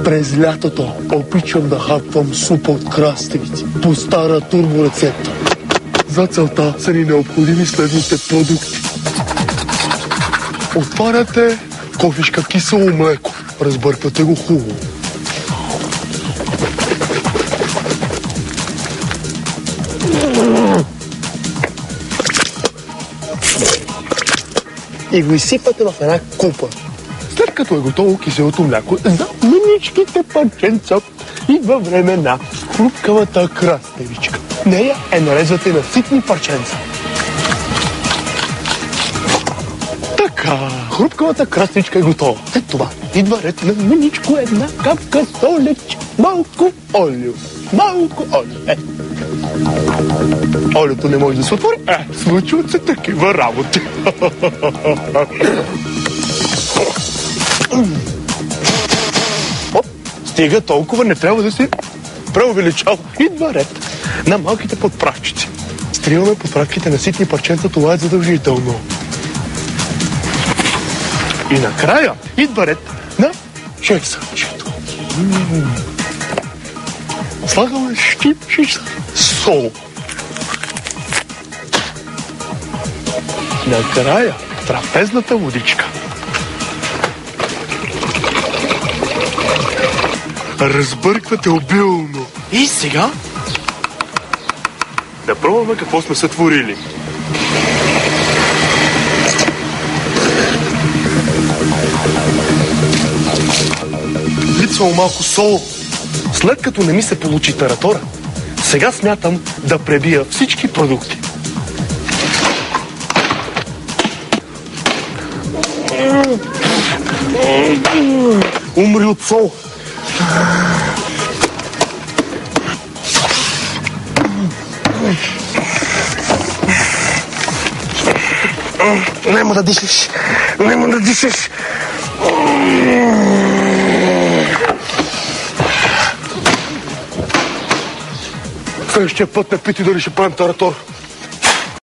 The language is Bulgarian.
През лятото обичам да хапвам супа от краставици по стара турборецепта. За целта са ни необходими следните продукти. Отваряте кофишка кисело млеко. Разбърквате го хубаво. И го изсипате в една купа. След като е готово киселото мляко, за мъничките парченца идва време на хрупкавата краставичка. Нея нареждате на ситни парченца. Така, хрупкавата краставичка е готова. След това идва ред на мъничко една капка солеч, малко олио. Малко олио. Олиото не може да се отвори. Случват се такива работи. Стига толкова, не трябва да се преувеличава. Идва ред на малките подправчици. Стриваме подправките на ситни парченца, това е задължително. И накрая идва ред на чесънчето. Слагаме щипчица сол. Накрая трапезната водичка. Разбърквате обилно. И сега да пробваме какво сме сътворили. Липсвало малко сол. След като не ми се получи таратора, сега смятам да пребия всички продукти. Умри от сол. Нема да дишаш. Нема да дишаш. Следващия път не пити дали ще правим таратор.